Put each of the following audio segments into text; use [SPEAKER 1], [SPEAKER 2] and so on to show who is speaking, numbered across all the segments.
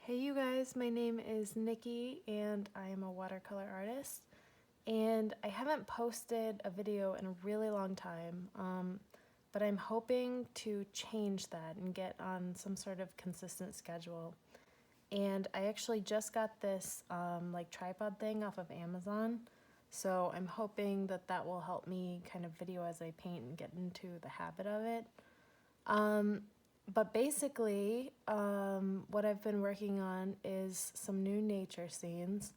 [SPEAKER 1] Hey you guys, my name is Nikki and I am a watercolor artist, and I haven't posted a video in a really long time, but I'm hoping to change that and get on some sort of consistent schedule. And I actually just got this like tripod thing off of Amazon, so I'm hoping that that will help me kind of video as I paint and get into the habit of it. But basically, what I've been working on is some new nature scenes.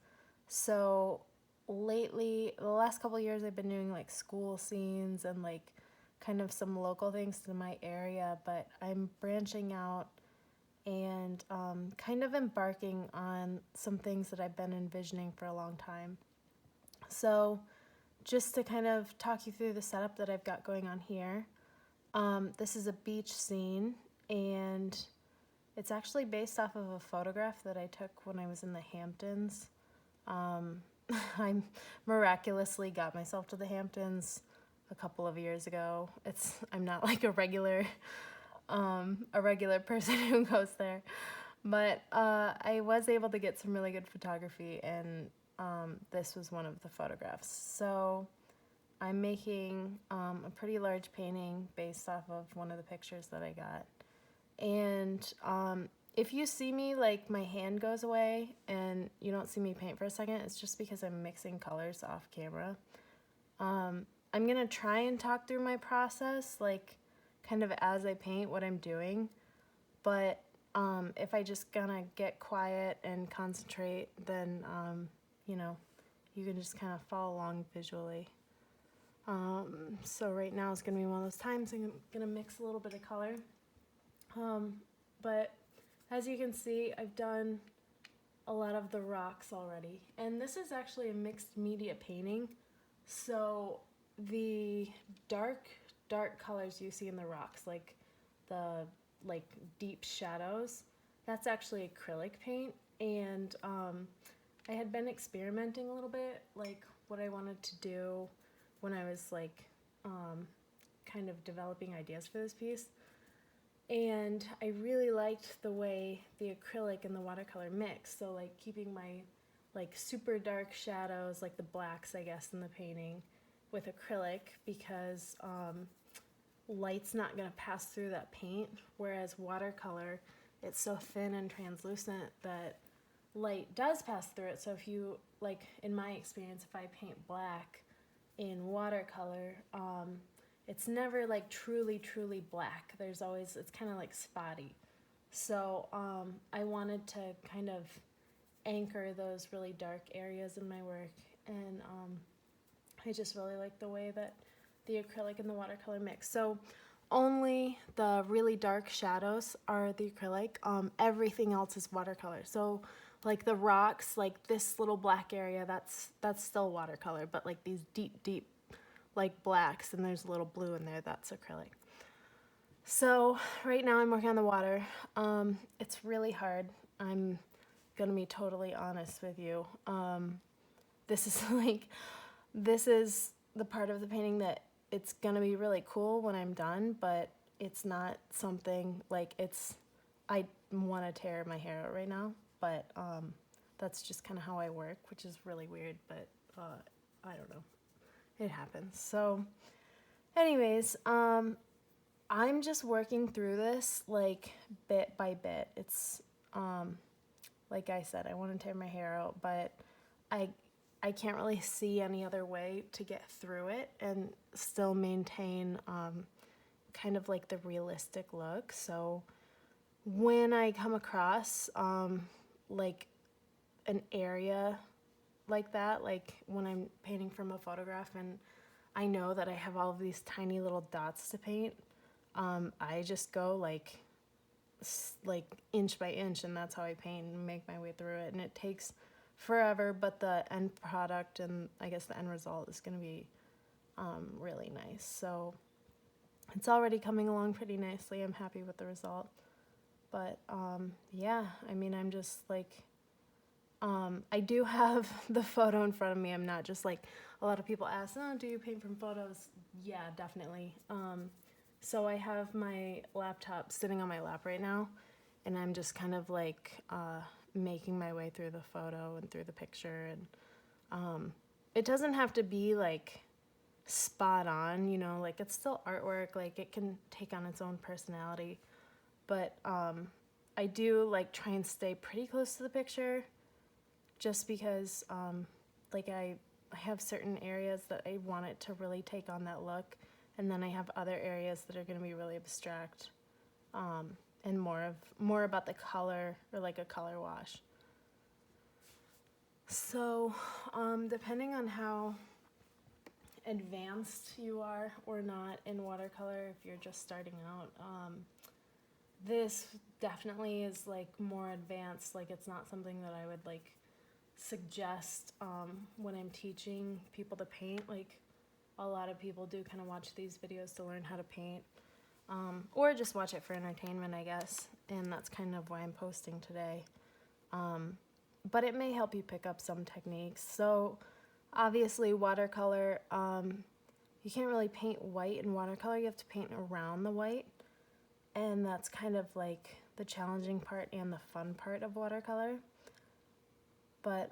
[SPEAKER 1] So lately, the last couple of years, I've been doing like school scenes and like kind of some local things to my area, but I'm branching out and kind of embarking on some things that I've been envisioning for a long time. So just to kind of talk you through the setup that I've got going on here. This is a beach scene, and it's actually based off of a photograph that I took when I was in the Hamptons. I miraculously got myself to the Hamptons a couple of years ago. I'm not like a regular person who goes there, but I was able to get some really good photography, and this was one of the photographs. So I'm making a pretty large painting based off of one of the pictures that I got. And if you see me, like, my hand goes away and you don't see me paint for a second, it's just because I'm mixing colors off camera. I'm gonna try and talk through my process, like, kind of as I paint what I'm doing. But if I just gonna get quiet and concentrate, then, you can just kind of follow along visually. So right now is going to be one of those times I'm going to mix a little bit of color. But as you can see, I've done a lot of the rocks already. And this is actually a mixed media painting. So the dark colors you see in the rocks, like the deep shadows, that's actually acrylic paint. And I had been experimenting a little bit, like what I wanted to do when I was like kind of developing ideas for this piece. And I really liked the way the acrylic and the watercolor mix. So like keeping my like super dark shadows, like the blacks I guess in the painting, with acrylic, because light's not going to pass through that paint, whereas watercolor, it's so thin and translucent that light does pass through it. So if you, like in my experience, if I paint black in watercolor, it's never like truly black. There's always, it's kind of like spotty. So I wanted to kind of anchor those really dark areas in my work, and I just really like the way that the acrylic and the watercolor mix. So only the really dark shadows are the acrylic. Everything else is watercolor. So like the rocks, like this little black area, that's still watercolor, but like these deep like blacks, and there's a little blue in there, that's acrylic. So right now I'm working on the water. It's really hard. I'm gonna be totally honest with you. This is the part of the painting that it's gonna be really cool when I'm done, but it's not something like I want to tear my hair out right now, but that's just kind of how I work, which is really weird, but I don't know. It happens. So anyways, I'm just working through this like bit by bit. It's like I said, I want to tear my hair out, but I can't really see any other way to get through it and still maintain kind of like the realistic look. So when I come across like an area like that, like when I'm painting from a photograph and I know that I have all of these tiny little dots to paint, I just go like inch by inch, and that's how I paint and make my way through it. And it takes forever, but the end product and I guess the end result is going to be really nice. So it's already coming along pretty nicely. I'm happy with the result. But yeah, I mean, I'm just like, I do have the photo in front of me. I'm not just like, a lot of people ask, oh, do you paint from photos? Yeah, definitely. So I have my laptop sitting on my lap right now, and I'm just kind of like making my way through the photo and through the picture. And it doesn't have to be like spot on, you know, like it's still artwork, like it can take on its own personality. But I do like try and stay pretty close to the picture, just because like I have certain areas that I want it to really take on that look, and then I have other areas that are going to be really abstract, and more about the color, or like a color wash. So depending on how advanced you are or not in watercolor, if you're just starting out, this definitely is like more advanced. Like it's not something that I would like suggest when I'm teaching people to paint. Like a lot of people do kind of watch these videos to learn how to paint, or just watch it for entertainment, I guess, and that's kind of why I'm posting today. But it may help you pick up some techniques. So obviously watercolor, you can't really paint white in watercolor, you have to paint around the white, and that's kind of like the challenging part and the fun part of watercolor. But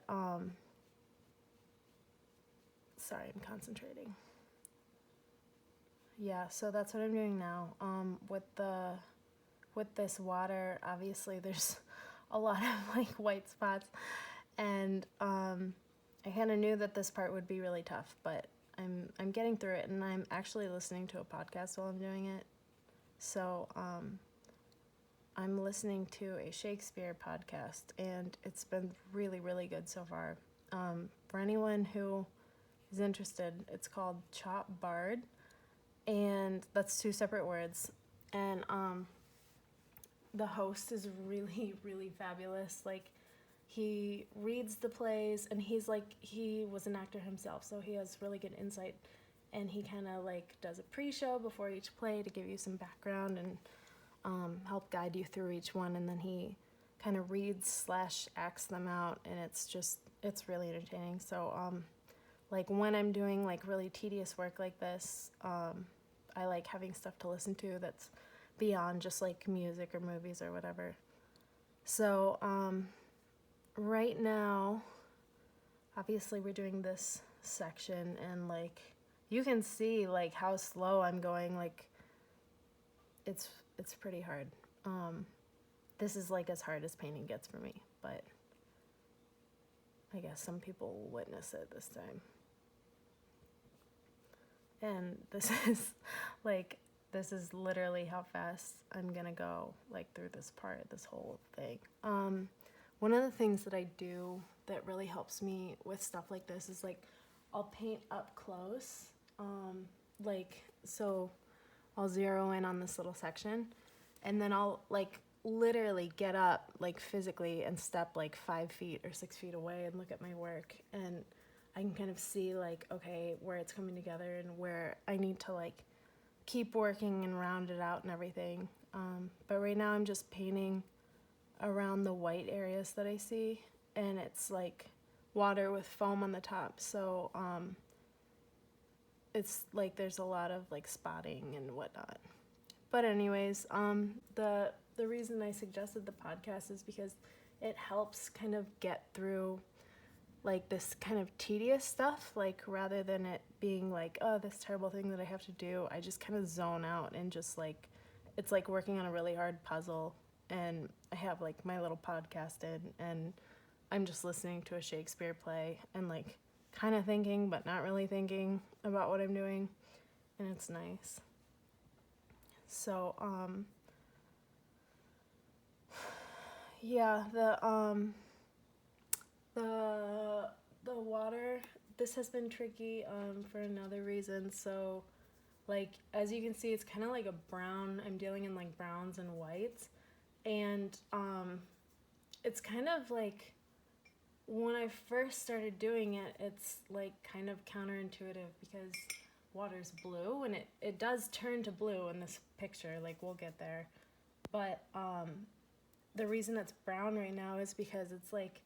[SPEAKER 1] sorry, I'm concentrating. Yeah, so that's what I'm doing now. With this water, obviously there's a lot of like white spots, and I kind of knew that this part would be really tough, but I'm getting through it, and I'm actually listening to a podcast while I'm doing it. So I'm listening to a Shakespeare podcast, and it's been really, really good so far. For anyone who is interested, it's called Chop Bard, and that's 2 separate words. And the host is really, really fabulous. Like, he reads the plays, and he was an actor himself, so he has really good insight. And he kind of like does a pre-show before each play to give you some background and help guide you through each one, and then he kind of reads / acts them out, and it's really entertaining. So like when I'm doing like really tedious work like this, I like having stuff to listen to that's beyond just like music or movies or whatever. So right now, obviously we're doing this section, and like you can see like how slow I'm going. Like it's pretty hard. This is like as hard as painting gets for me, but I guess some people will witness it this time. And this is literally how fast I'm gonna go like through this whole thing. One of the things that I do that really helps me with stuff like this is like I'll paint up close, like so I'll zero in on this little section, and then I'll like literally get up like physically and step like 5 feet or 6 feet away and look at my work, and I can kind of see like, okay, where it's coming together and where I need to like keep working and round it out and everything. But right now I'm just painting around the white areas that I see, and it's like water with foam on the top, so it's like there's a lot of like spotting and whatnot. But anyways, the reason I suggested the podcast is because it helps kind of get through like this kind of tedious stuff, like rather than it being like, oh, this terrible thing that I have to do, I just kind of zone out and just like, it's like working on a really hard puzzle, and I have like my little podcast in, and I'm just listening to a Shakespeare play and like kind of thinking but not really thinking about what I'm doing, and it's nice. So yeah, the water, this has been tricky for another reason. So like as you can see, it's kind of like a brown. I'm dealing in like browns and whites, and it's kind of like when I first started doing it, it's like kind of counterintuitive because water's blue, and it does turn to blue in this picture, like we'll get there. But the reason it's brown right now is because it's like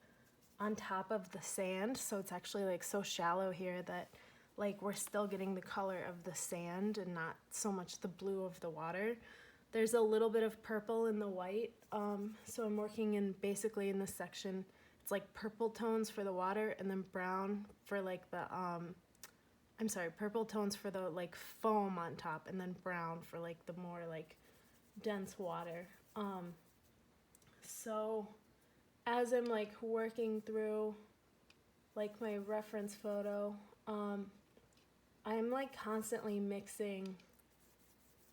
[SPEAKER 1] on top of the sand, so it's actually like so shallow here that like we're still getting the color of the sand and not so much the blue of the water. There's a little bit of purple in the white, so I'm working in basically in this section. It's like purple tones for the water, and then brown for like the purple tones for the like foam on top, and then brown for like the more like dense water. So as I'm like working through like my reference photo, I'm like constantly mixing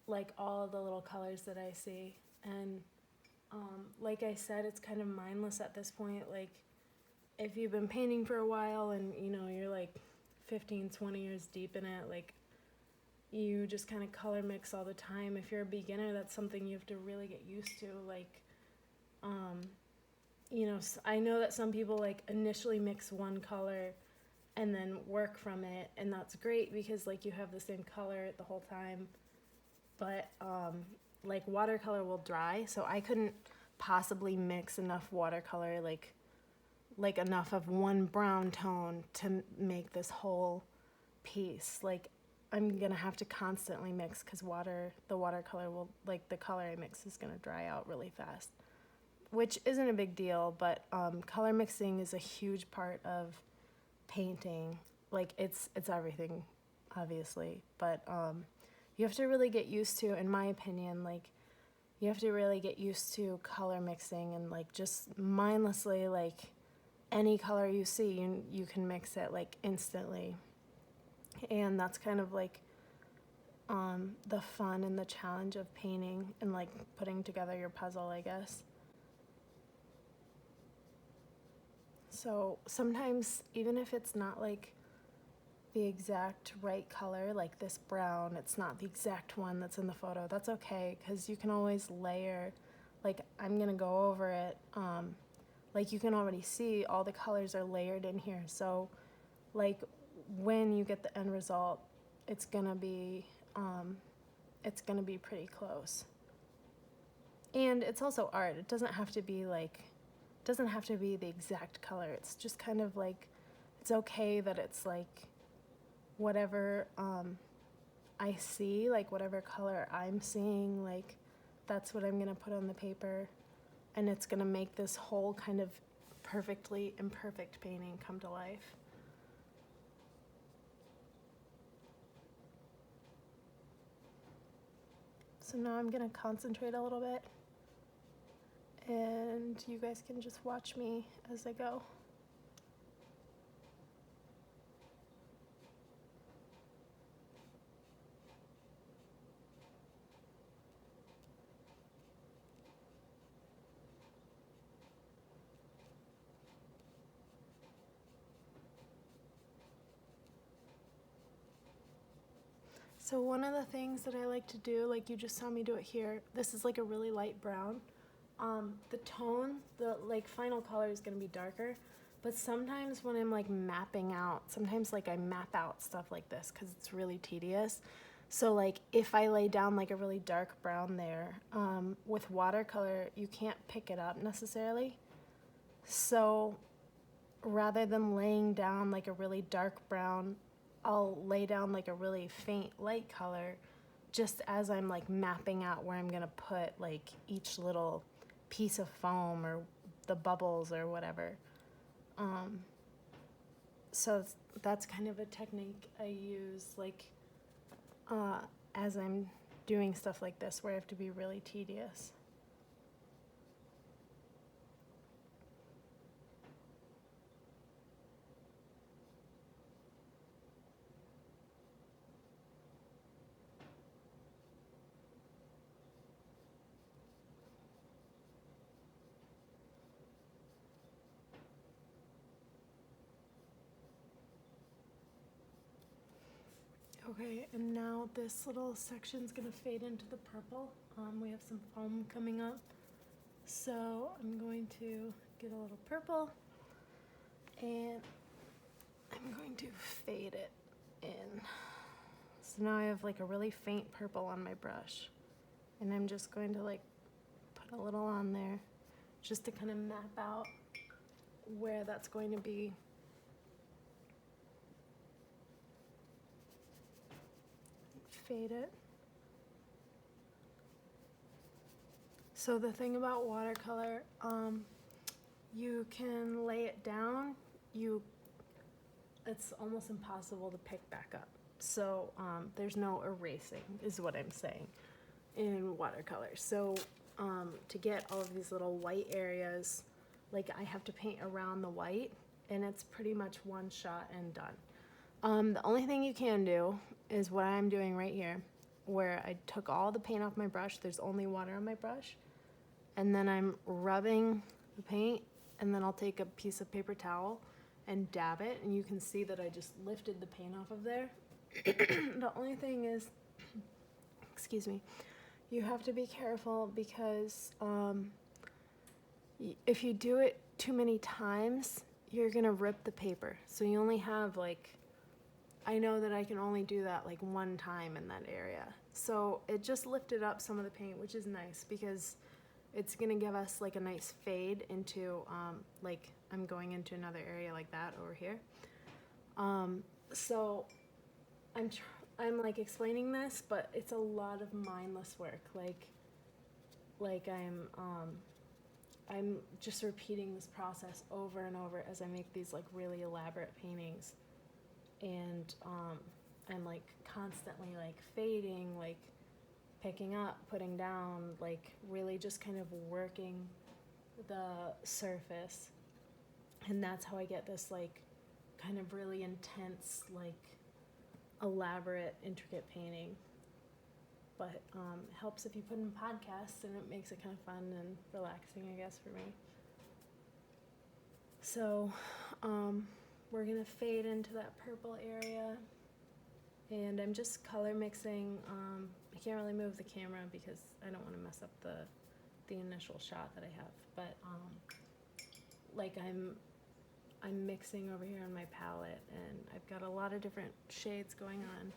[SPEAKER 1] like all of the little colors that I see, and like I said, it's kind of mindless at this point. Like if you've been painting for a while and you know you're like 15-20 years deep in it, like you just kind of color mix all the time. If you're a beginner, that's something you have to really get used to. Like you know, I know that some people like initially mix one color and then work from it, and that's great because like you have the same color the whole time. But like watercolor will dry, so I couldn't possibly mix enough watercolor, like enough of one brown tone to make this whole piece. Like I'm gonna have to constantly mix because the watercolor will, like the color I mix is gonna dry out really fast, which isn't a big deal, but color mixing is a huge part of painting. Like it's everything, obviously, but you have to really get used to, in my opinion, like you have to really get used to color mixing and like just mindlessly, like any color you see, you can mix it like instantly. And that's kind of like the fun and the challenge of painting and like putting together your puzzle, I guess. So sometimes, even if it's not like the exact right color, like this brown, it's not the exact one that's in the photo, that's okay, because you can always layer. Like I'm gonna go over it, like you can already see all the colors are layered in here, so like when you get the end result, it's gonna be pretty close. And it's also art. It doesn't have to be the exact color. It's just kind of like, it's okay that it's like whatever I see, like whatever color I'm seeing, like that's what I'm gonna put on the paper, and it's gonna make this whole kind of perfectly imperfect painting come to life. So now I'm gonna concentrate a little bit, and you guys can just watch me as I go. So one of the things that I like to do, like you just saw me do it here, this is like a really light brown. The tone, the like final color is gonna be darker, but sometimes when I'm like mapping out, sometimes like I map out stuff like this because it's really tedious. So like if I lay down like a really dark brown there, with watercolor, you can't pick it up necessarily. So rather than laying down like a really dark brown, I'll lay down like a really faint light color just as I'm like mapping out where I'm gonna put like each little piece of foam or the bubbles or whatever. So that's kind of a technique I use like as I'm doing stuff like this where I have to be really tedious. Okay, and now this little section's gonna fade into the purple. We have some foam coming up. So I'm going to get a little purple and I'm going to fade it in. So now I have like a really faint purple on my brush, and I'm just going to like put a little on there just to kind of map out where that's going to be. Fade it. So the thing about watercolor, you can lay it down, it's almost impossible to pick back up. So there's no erasing, is what I'm saying, in watercolor. So to get all of these little white areas, like I have to paint around the white, and it's pretty much one shot and done. The only thing you can do is what I'm doing right here, where I took all the paint off my brush, there's only water on my brush, and then I'm rubbing the paint, and then I'll take a piece of paper towel and dab it, and you can see that I just lifted the paint off of there. The only thing is, excuse me, you have to be careful because if you do it too many times, you're gonna rip the paper. So you only have like, I know that I can only do that like one time in that area. So it just lifted up some of the paint, which is nice because it's gonna give us like a nice fade into like I'm going into another area like that over here. So I'm like explaining this, but it's a lot of mindless work. Like I'm just repeating this process over and over as I make these like really elaborate paintings, and I'm like constantly like fading, like picking up, putting down, like really just kind of working the surface, and that's how I get this like kind of really intense, like elaborate, intricate painting. But it helps if you put in podcasts, and it makes it kind of fun and relaxing, I guess, for me. So we're gonna fade into that purple area, and I'm just color mixing. I can't really move the camera because I don't want to mess up the initial shot that I have, but like I'm mixing over here on my palette, and I've got a lot of different shades going on.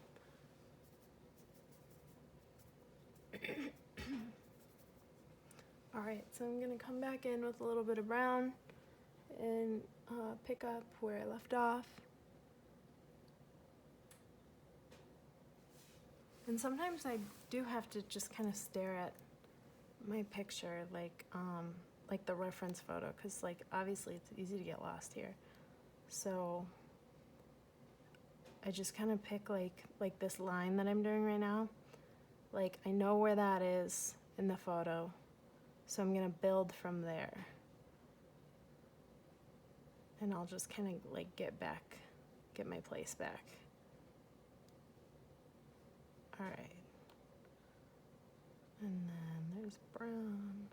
[SPEAKER 1] Alright, so I'm going to come back in with a little bit of brown and pick up where I left off. And sometimes I do have to just kind of stare at my picture like the reference photo, because like obviously it's easy to get lost here. So I just kind of pick like this line that I'm doing right now. Like I know where that is in the photo, so I'm gonna build from there, and I'll just kind of like get my place back. All right, and then there's brown.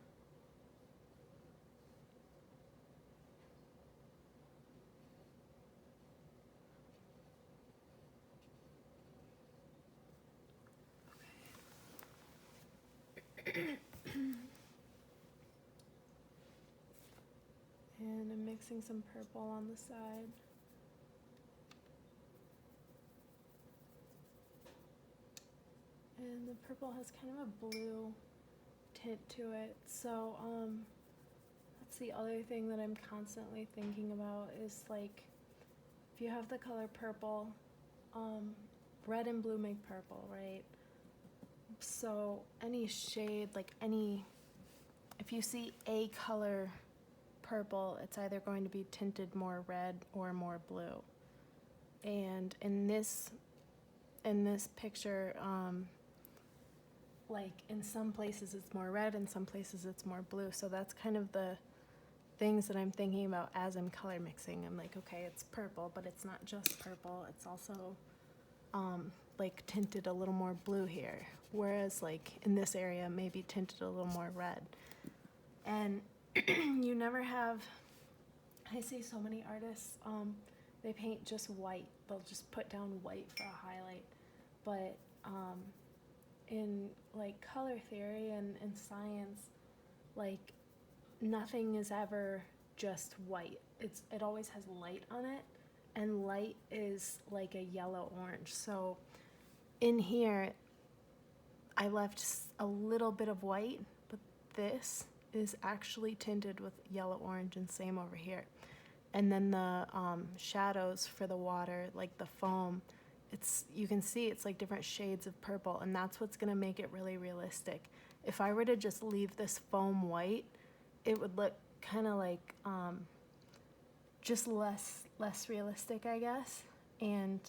[SPEAKER 1] And I'm mixing some purple on the side. And the purple has kind of a blue tint to it. So that's the other thing that I'm constantly thinking about is like, if you have the color purple, red and blue make purple, right? So any shade, like if you see a color purple, it's either going to be tinted more red or more blue. And in this picture, like in some places it's more red, in some places it's more blue. So that's kind of the things that I'm thinking about as I'm color mixing. I'm like, okay, it's purple, but it's not just purple. It's also like tinted a little more blue here. Whereas like in this area, maybe tinted a little more red. And you never have, I see so many artists, they paint just white. They'll just put down white for a highlight. But in like color theory and science, like nothing is ever just white. It always has light on it, and light is like a yellow orange. So in here, I left a little bit of white, but this is actually tinted with yellow orange, and same over here. And then the shadows for the water, like the foam, you can see it's like different shades of purple, and that's what's gonna make it really realistic. if I were to just leave this foam white, it would look kind of like just less realistic, I guess. And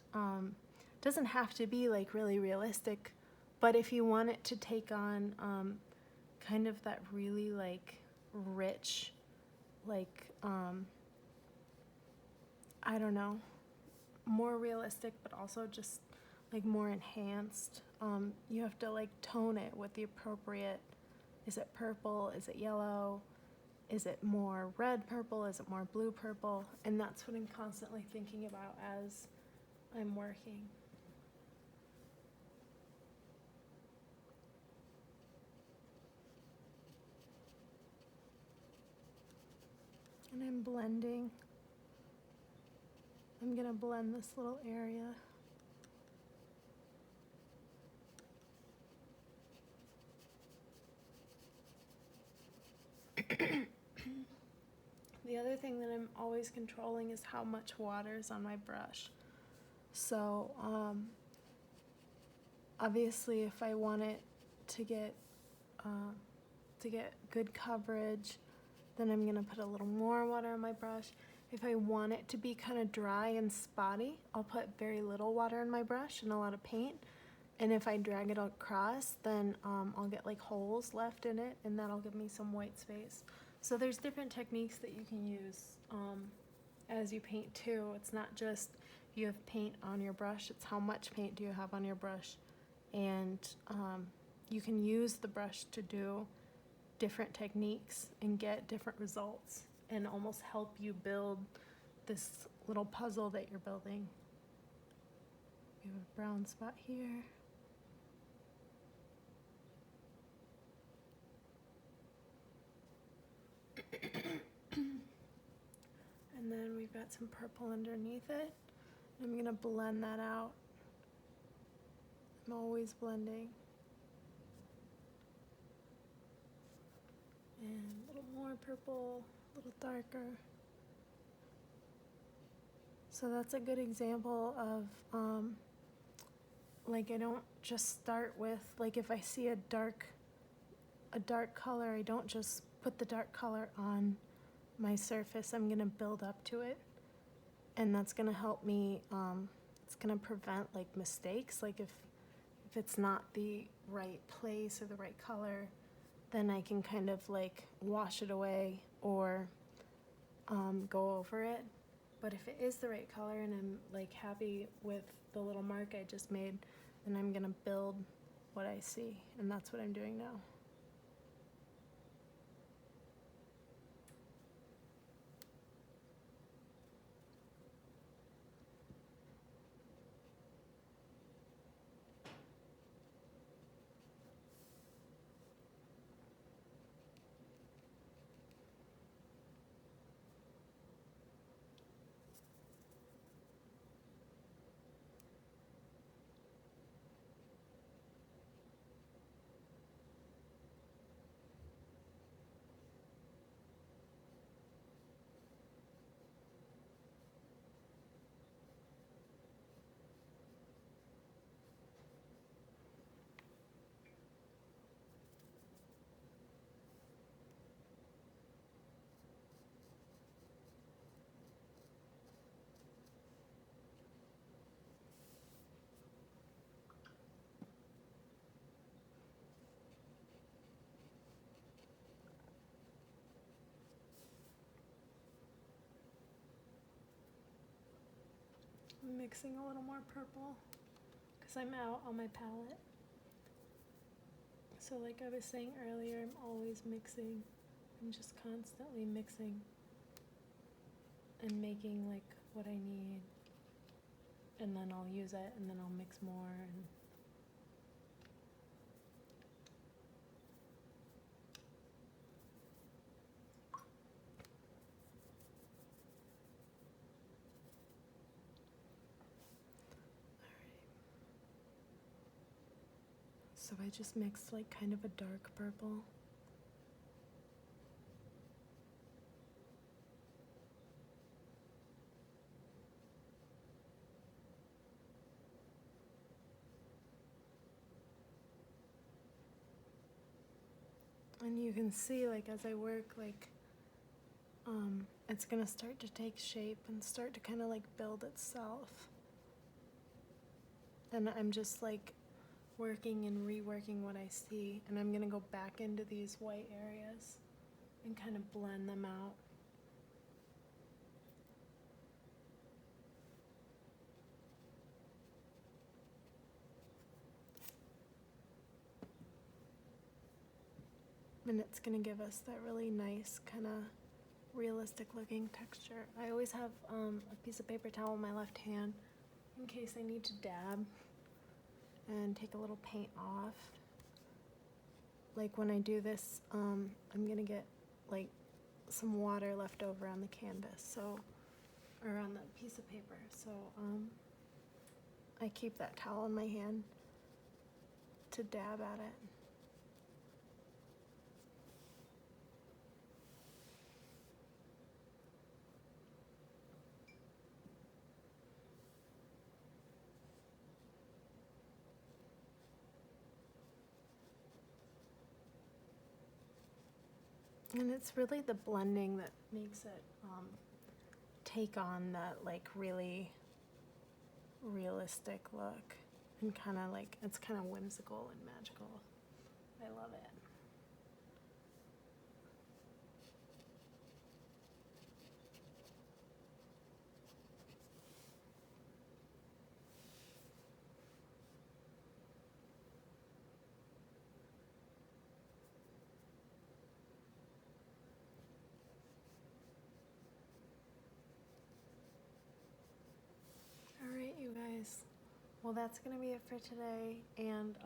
[SPEAKER 1] doesn't have to be like really realistic, but if you want it to take on kind of that really like rich, like I don't know, more realistic, but also just like more enhanced, you have to like tone it with the appropriate, is it purple, is it yellow, is it more red purple, is it more blue purple? And that's what I'm constantly thinking about as I'm working. And I'm blending. I'm gonna blend this little area. The other thing that I'm always controlling is how much water is on my brush. So obviously if I want it to get good coverage, then I'm gonna put a little more water on my brush. If I want it to be kind of dry and spotty, I'll put very little water in my brush and a lot of paint. And if I drag it across, then I'll get like holes left in it, and that'll give me some white space. So there's different techniques that you can use as you paint too. It's not just you have paint on your brush, it's how much paint do you have on your brush. And you can use the brush to do different techniques and get different results and almost help you build this little puzzle that you're building. We have a brown spot here. And then we've got some purple underneath it. I'm gonna blend that out. I'm always blending. And a little more purple, a little darker. So that's a good example of like I don't just start with, like if I see a dark color, I don't just put the dark color on my surface. I'm gonna build up to it, and that's gonna help me, it's gonna prevent like mistakes. Like if it's not the right place or the right color, then I can kind of like wash it away or go over it. But if it is the right color and I'm like happy with the little mark I just made, then I'm gonna build what I see, and that's what I'm doing now. I'm mixing a little more purple because I'm out on my palette. So like I was saying earlier, I'm always mixing. I'm just constantly mixing and making like what I need, and then I'll use it, and then I'll mix more. And so I just mixed like kind of a dark purple. And you can see, like, as I work, like, it's gonna start to take shape and start to kind of like build itself. And I'm just like working and reworking what I see, and I'm gonna go back into these white areas and kind of blend them out. And it's gonna give us that really nice kind of realistic looking texture. I always have a piece of paper towel in my left hand in case I need to dab and take a little paint off. Like when I do this, I'm gonna get like some water left over on the canvas, so, or on the piece of paper, so I keep that towel in my hand to dab at it. And it's really the blending that makes it take on that like really realistic look, and kind of like, it's kind of whimsical and magical. I love it. Alright, you guys. Well, that's going to be it for today. And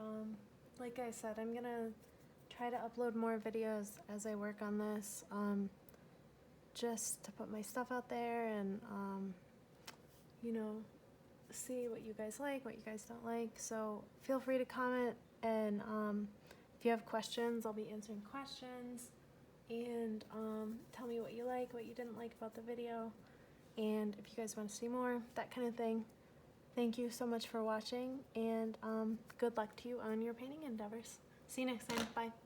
[SPEAKER 1] like I said, I'm going to try to upload more videos as I work on this, just to put my stuff out there and, you know, see what you guys like, what you guys don't like. So feel free to comment, and if you have questions, I'll be answering questions. And tell me what you like, what you didn't like about the video, and if you guys want to see more, that kind of thing. Thank you so much for watching, and good luck to you on your painting endeavors. See you next time. Bye.